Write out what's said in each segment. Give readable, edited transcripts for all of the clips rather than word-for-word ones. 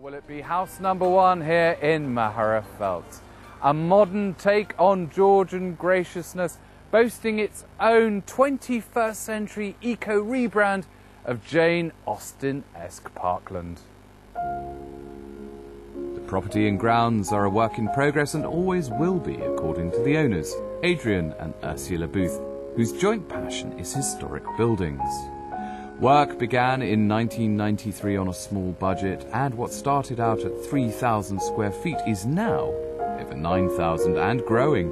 Will it be house number one here in Magherafelt? A modern take on Georgian graciousness, boasting its own 21st century eco-rebrand of Jane Austen-esque parkland. The property and grounds are a work in progress and always will be, according to the owners, Adrian and Ursula Booth, whose joint passion is historic buildings. Work began in 1993 on a small budget, and what started out at 3,000 square feet is now over 9,000 and growing.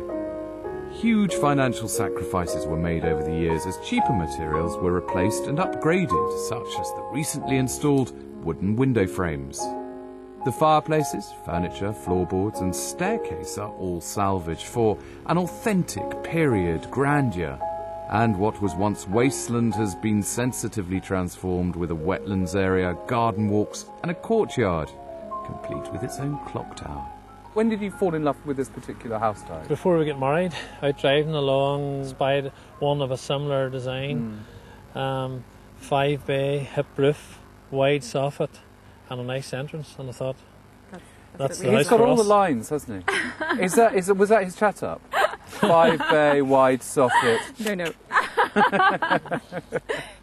Huge financial sacrifices were made over the years as cheaper materials were replaced and upgraded, such as the recently installed wooden window frames. The fireplaces, furniture, floorboards and staircase are all salvaged for an authentic period grandeur. And what was once wasteland has been sensitively transformed with a wetlands area, garden walks and a courtyard, complete with its own clock tower. When did you fall in love with this particular house type? Before we get married, out driving along, spied one of a similar design. 5-bay, hip roof, wide soffit and a nice entrance, and I thought, that's the house for us. He's got all the lines, hasn't he? Was that his chat up? 5-bay, wide soffit. No.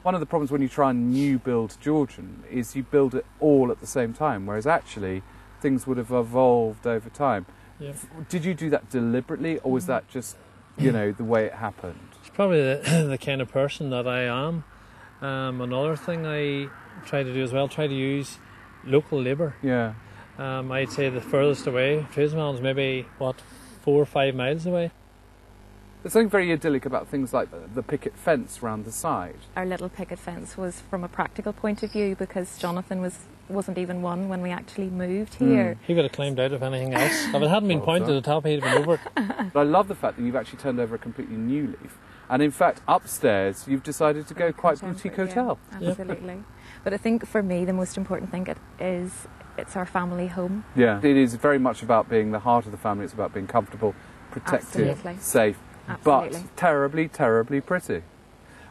One of the problems when you try and new build Georgian is you build it all at the same time, whereas actually things would have evolved over time. Yeah. Did you do that deliberately, or was that just, you know, the way it happened? It's probably the kind of person that I am. Another thing I try to do as well, try to use local labour. Yeah. I'd say the furthest away, tradesman is maybe, 4 or 5 miles away. There's something very idyllic about things like the picket fence round the side. Our little picket fence was from a practical point of view because Jonathan wasn't even one when we actually moved here. He would have climbed out if anything else. If it hadn't been pointed at the top, he'd have been over it. But I love the fact that you've actually turned over a completely new leaf. And in fact, upstairs, you've decided to go quite boutique hotel. Yeah, absolutely. But I think for me, the most important thing is it's our family home. Yeah, it is very much about being the heart of the family. It's about being comfortable, protected, Absolutely. safe, Absolutely. but terribly, terribly pretty.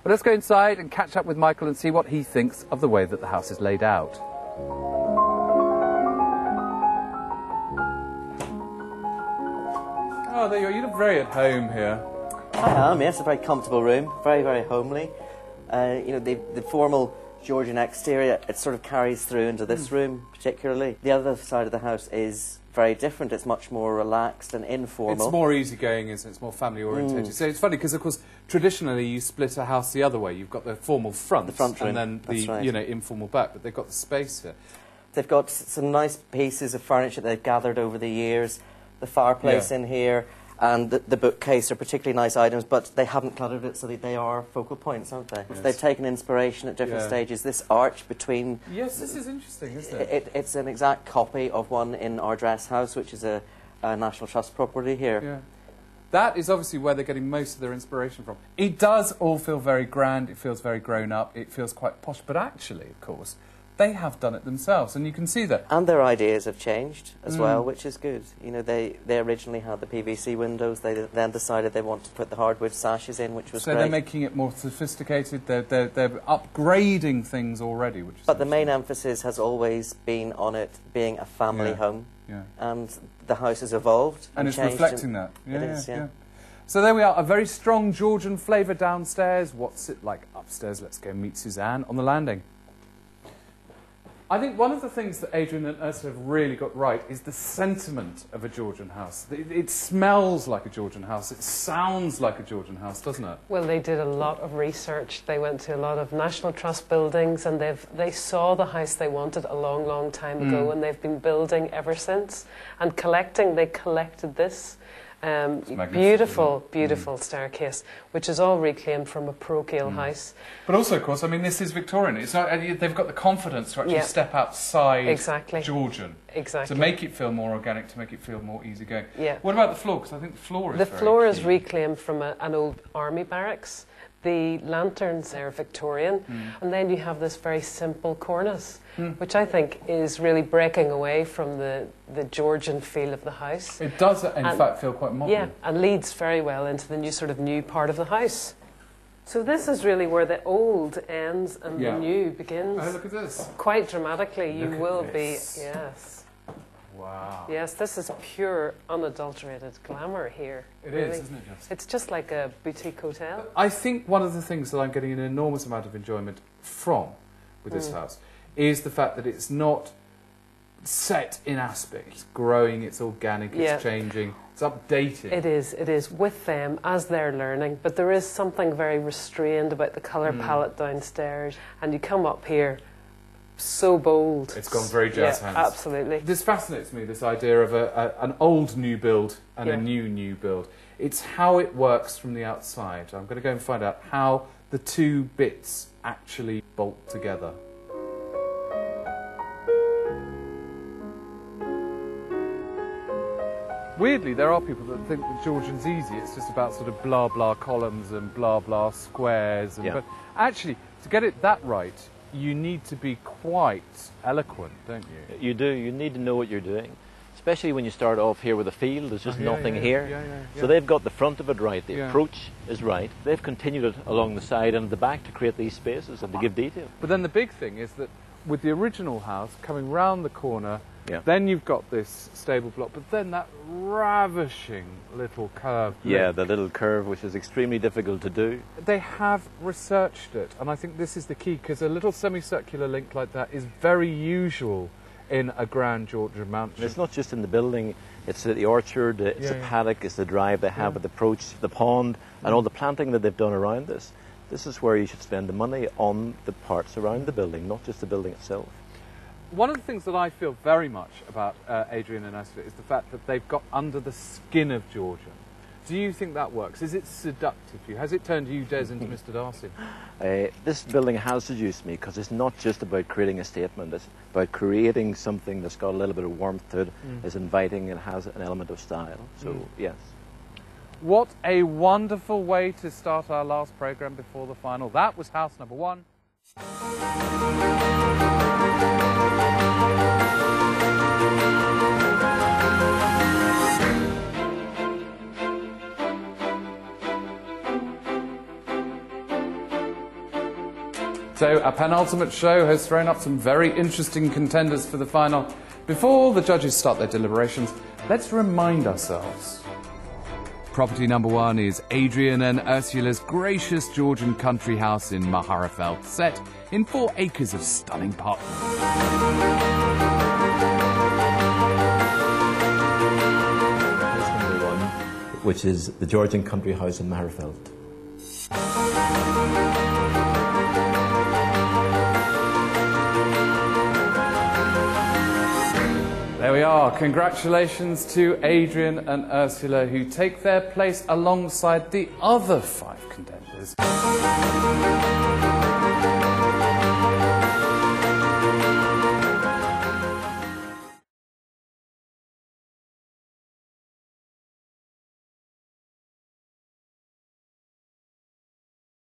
Well, let's go inside and catch up with Michael and see what he thinks of the way that the house is laid out. Oh, there you are. You look very at home here. I am, yes. A very comfortable room, very, very homely. You know, the formal Georgian exterior, it sort of carries through into this room particularly. The other side of the house is very different. It's much more relaxed and informal. It's more easygoing, isn't it? It's more family orientated. So it's funny because, of course, traditionally you split a house the other way. You've got the formal front, the front room, and then the you know, informal back, but they've got the space here. They've got some nice pieces of furniture they've gathered over the years. The fireplace in here and the bookcase are particularly nice items, but they haven't cluttered it so that they are focal points, aren't they? Yes. They've taken inspiration at different stages. This arch between... Yes, this is interesting, isn't it? It's an exact copy of one in our dress house, which is a National Trust property here. Yeah. That is obviously where they're getting most of their inspiration from. It does all feel very grand, it feels very grown up, it feels quite posh, but actually, of course, they have done it themselves, and you can see that. And their ideas have changed as well, which is good. You know, they originally had the PVC windows. They then decided they wanted to put the hardwood sashes in, which was great. So they're making it more sophisticated. They're upgrading things already, which is. But the main emphasis has always been on it being a family home. Yeah. And the house has evolved and it's reflecting that. Yeah, it is, yeah. So there we are, a very strong Georgian flavour downstairs. What's it like upstairs? Let's go meet Suzanne on the landing. I think one of the things that Adrian and Ursula have really got right is the sentiment of a Georgian house. It smells like a Georgian house. It sounds like a Georgian house, doesn't it? Well, they did a lot of research. They went to a lot of National Trust buildings, and they saw the house they wanted a long, long time ago, and they've been building ever since. And collecting, they collected this. Beautiful, beautiful staircase, which is all reclaimed from a parochial house. But also, of course, I mean, this is Victorian. It's not, they've got the confidence to actually step outside Georgian. Exactly. To make it feel more organic, to make it feel more easygoing. Yeah. What about the floor? Because I think the floor is The very floor is key. reclaimed from an old army barracks. The lanterns are Victorian, and then you have this very simple cornice, which I think is really breaking away from the Georgian feel of the house. It does, in fact, feel quite modern. Yeah, and leads very well into the new part of the house. So this is really where the old ends and the new begins. Oh, look at this. Quite dramatically, you Look will at be, this. yes. Wow. Yes, this is pure, unadulterated glamour here. It really. is, isn't it, just? It's just like a boutique hotel. I think one of the things that I'm getting an enormous amount of enjoyment from with this house is the fact that it's not set in aspect. It's growing, it's organic, it's changing, it's updating. It is with them as they're learning, but there is something very restrained about the colour palette downstairs, and you come up here, so bold. It's gone very jazz hands. Absolutely. This fascinates me, this idea of an old new build and a new build. It's how it works from the outside. I'm going to go and find out how the two bits actually bolt together. Weirdly, there are people that think that Georgian's easy. It's just about sort of blah blah columns and blah blah squares. And, but actually, to get it that right, you need to be quite eloquent, don't you? You do. You need to know what you're doing. Especially when you start off here with a field, there's just nothing here. So they've got the front of it right, the approach is right. They've continued it along the side and the back to create these spaces and to give detail. But then the big thing is that with the original house coming round the corner, then you've got this stable block, but then that ravishing little curve. Yeah, the little curve, which is extremely difficult to do. They have researched it, and I think this is the key, because a little semicircular link like that is very usual in a grand Georgian mansion. And it's not just in the building, it's the orchard, it's the paddock, it's the drive they have at the approach, the pond, and all the planting that they've done around this. This is where you should spend the money on the parts around the building, not just the building itself. One of the things that I feel very much about Adrian and Ursula is the fact that they've got under the skin of Georgian. Do you think that works? Is it seductive to you? Has it turned you, Des, into Mr. Darcy? This building has seduced me because it's not just about creating a statement, it's about creating something that's got a little bit of warmth to it, is inviting and has an element of style. So, yes. What a wonderful way to start our last programme before the final. That was house number 1. So our penultimate show has thrown up some very interesting contenders for the final. Before the judges start their deliberations, let's remind ourselves. Property number 1 is Adrian and Ursula's gracious Georgian country house in Magherafelt, set in 4 acres of stunning parkland. House number 1, which is the Georgian country house in Magherafelt. There we are. Congratulations to Adrian and Ursula, who take their place alongside the other 5 contenders.